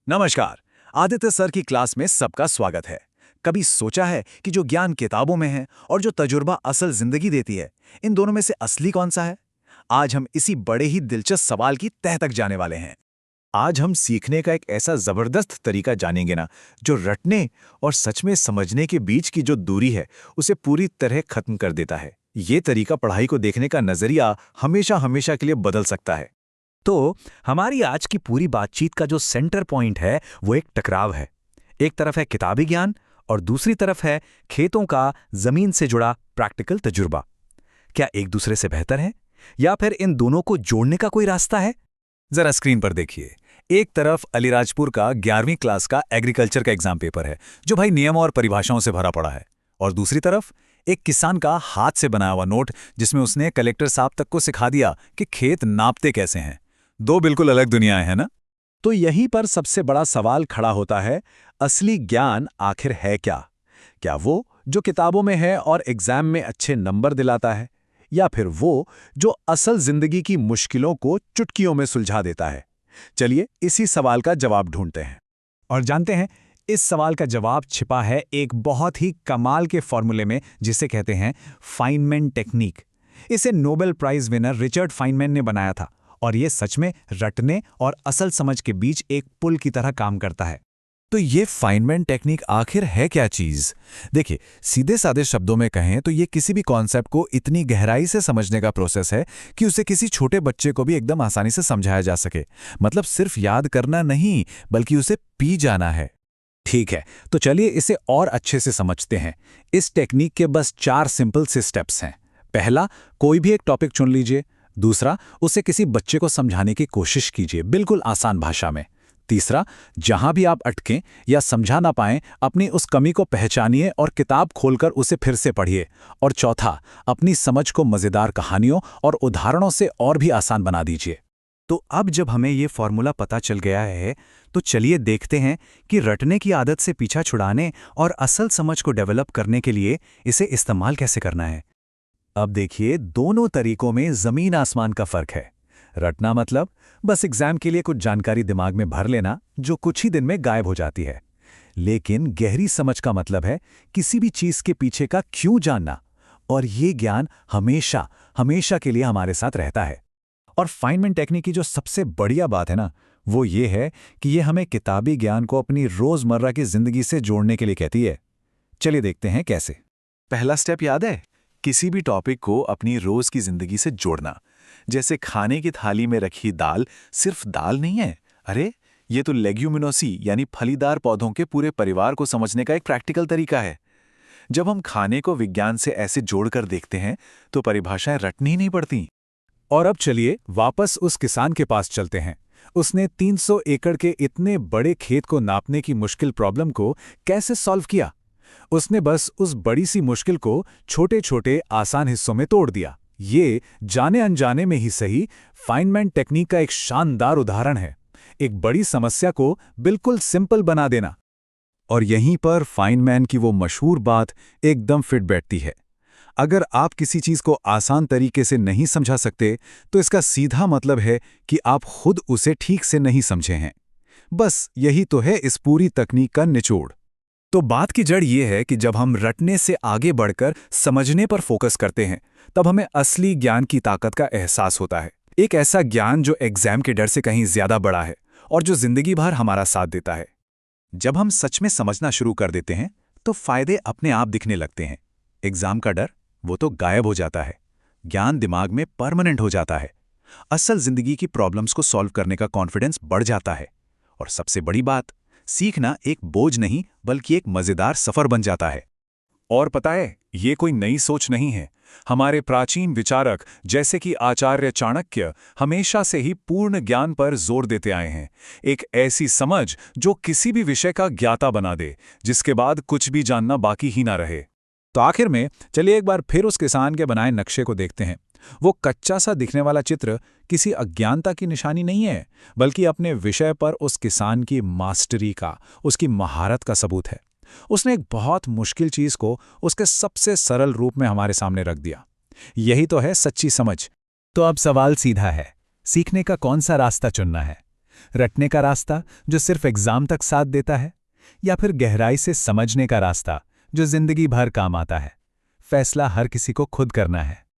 नमस्कार। आदित्य सर की क्लास में सबका स्वागत है। कभी सोचा है कि जो ज्ञान किताबों में है और जो तजुर्बा असल जिंदगी देती है, इन दोनों में से असली कौन सा है? आज हम इसी बड़े ही दिलचस्प सवाल की तह तक जाने वाले हैं। आज हम सीखने का एक ऐसा जबरदस्त तरीका जानेंगे ना, जो रटने और सच में समझने के बीच की जो दूरी है, उसे पूरी तरह खत्म कर देता है। ये तरीका पढ़ाई को देखने का नजरिया हमेशा हमेशा के लिए बदल सकता है। तो हमारी आज की पूरी बातचीत का जो सेंटर पॉइंट है वो एक टकराव है। एक तरफ है किताबी ज्ञान और दूसरी तरफ है खेतों का जमीन से जुड़ा प्रैक्टिकल तजुर्बा। क्या एक दूसरे से बेहतर है या फिर इन दोनों को जोड़ने का कोई रास्ता है? जरा स्क्रीन पर देखिए। एक तरफ अलीराजपुर का 11वीं क्लास का एग्रीकल्चर का एग्जाम पेपर है, जो भाई नियमों और परिभाषाओं से भरा पड़ा है। और दूसरी तरफ एक किसान का हाथ से बनाया हुआ नोट, जिसमें उसने कलेक्टर साहब तक को सिखा दिया कि खेत नापते कैसे हैं। दो बिल्कुल अलग दुनियाएं हैं ना। तो यहीं पर सबसे बड़ा सवाल खड़ा होता है, असली ज्ञान आखिर है क्या? क्या वो जो किताबों में है और एग्जाम में अच्छे नंबर दिलाता है, या फिर वो जो असल जिंदगी की मुश्किलों को चुटकियों में सुलझा देता है? चलिए इसी सवाल का जवाब ढूंढते हैं। और जानते हैं, इस सवाल का जवाब छिपा है एक बहुत ही कमाल के फॉर्मूले में, जिसे कहते हैं फाइनमैन टेक्निक। इसे Nobel prize winner Richard Feynman ने बनाया था और ये सच में रटने और असल समझ के बीच एक पुल की तरह काम करता है। तो ये फाइनमैन टेक्निक आखिर है क्या चीज? देखिए, सीधे साधे शब्दों में कहें तो ये किसी भी कॉन्सेप्ट को इतनी गहराई से समझने का प्रोसेस है कि उसे किसी छोटे बच्चे को भी एकदम आसानी से समझाया जा सके। मतलब सिर्फ याद करना नहीं, बल्कि उसे पी जाना है। ठीक है, तो चलिए इसे और अच्छे से समझते हैं। इस टेक्निक के बस 4 सिंपल से स्टेप्स हैं। पहला, कोई भी एक टॉपिक चुन लीजिए। दूसरा, उसे किसी बच्चे को समझाने की कोशिश कीजिए, बिल्कुल आसान भाषा में। तीसरा, जहां भी आप अटकें या समझा ना पाएं, अपनी उस कमी को पहचानिए और किताब खोलकर उसे फिर से पढ़िए। और चौथा, अपनी समझ को मजेदार कहानियों और उदाहरणों से और भी आसान बना दीजिए। तो अब जब हमें ये फॉर्मूला पता चल गया है, तो चलिए देखते हैं कि रटने की आदत से पीछा छुड़ाने और असल समझ को डेवलप करने के लिए इसे इस्तेमाल कैसे करना है। अब देखिए, दोनों तरीकों में जमीन आसमान का फर्क है। रटना मतलब बस एग्जाम के लिए कुछ जानकारी दिमाग में भर लेना, जो कुछ ही दिन में गायब हो जाती है। लेकिन गहरी समझ का मतलब है किसी भी चीज के पीछे का क्यों जानना, और ये ज्ञान हमेशा हमेशा के लिए हमारे साथ रहता है। और फाइनमैन टेक्निक की जो सबसे बढ़िया बात है ना, वो ये है कि ये हमें किताबी ज्ञान को अपनी रोजमर्रा की जिंदगी से जोड़ने के लिए कहती है। चलिए देखते हैं कैसे। पहला स्टेप याद है? किसी भी टॉपिक को अपनी रोज की जिंदगी से जोड़ना। जैसे खाने की थाली में रखी दाल सिर्फ दाल नहीं है। अरे, ये तो लेग्यूमिनोसी यानी फलीदार पौधों के पूरे परिवार को समझने का एक प्रैक्टिकल तरीका है। जब हम खाने को विज्ञान से ऐसे जोड़कर देखते हैं, तो परिभाषाएं रटनी ही नहीं पड़ती। और अब चलिए वापस उस किसान के पास चलते हैं। उसने 300 एकड़ के इतने बड़े खेत को नापने की मुश्किल प्रॉब्लम को कैसे सॉल्व किया? उसने बस उस बड़ी सी मुश्किल को छोटे छोटे आसान हिस्सों में तोड़ दिया। ये जाने अनजाने में ही सही फाइनमैन टेक्निक का एक शानदार उदाहरण है। एक बड़ी समस्या को बिल्कुल सिंपल बना देना। और यहीं पर फाइनमैन की वो मशहूर बात एकदम फिट बैठती है। अगर आप किसी चीज को आसान तरीके से नहीं समझा सकते, तो इसका सीधा मतलब है कि आप खुद उसे ठीक से नहीं समझे हैं। बस यही तो है इस पूरी तकनीक का निचोड़। तो बात की जड़ ये है कि जब हम रटने से आगे बढ़कर समझने पर फोकस करते हैं, तब हमें असली ज्ञान की ताकत का एहसास होता है। एक ऐसा ज्ञान जो एग्जाम के डर से कहीं ज्यादा बड़ा है और जो जिंदगी भर हमारा साथ देता है। जब हम सच में समझना शुरू कर देते हैं, तो फायदे अपने आप दिखने लगते हैं। एग्जाम का डर, वो तो गायब हो जाता है। ज्ञान दिमाग में परमानेंट हो जाता है। असल जिंदगी की प्रॉब्लम्स को सॉल्व करने का कॉन्फिडेंस बढ़ जाता है। और सबसे बड़ी बात, सीखना एक बोझ नहीं, बल्कि एक मजेदार सफर बन जाता है। और पता है, ये कोई नई सोच नहीं है। हमारे प्राचीन विचारक जैसे कि आचार्य चाणक्य हमेशा से ही पूर्ण ज्ञान पर जोर देते आए हैं। एक ऐसी समझ जो किसी भी विषय का ज्ञाता बना दे, जिसके बाद कुछ भी जानना बाकी ही ना रहे। तो आखिर में चलिए एक बार फिर उस किसान के बनाए नक्शे को देखते हैं। वो कच्चा सा दिखने वाला चित्र किसी अज्ञानता की निशानी नहीं है, बल्कि अपने विषय पर उस किसान की मास्टरी का, उसकी महारत का सबूत है। उसने एक बहुत मुश्किल चीज को उसके सबसे सरल रूप में हमारे सामने रख दिया। यही तो है सच्ची समझ। तो अब सवाल सीधा है, सीखने का कौन सा रास्ता चुनना है? रटने का रास्ता जो सिर्फ एग्जाम तक साथ देता है, या फिर गहराई से समझने का रास्ता जो जिंदगी भर काम आता है? फैसला हर किसी को खुद करना है।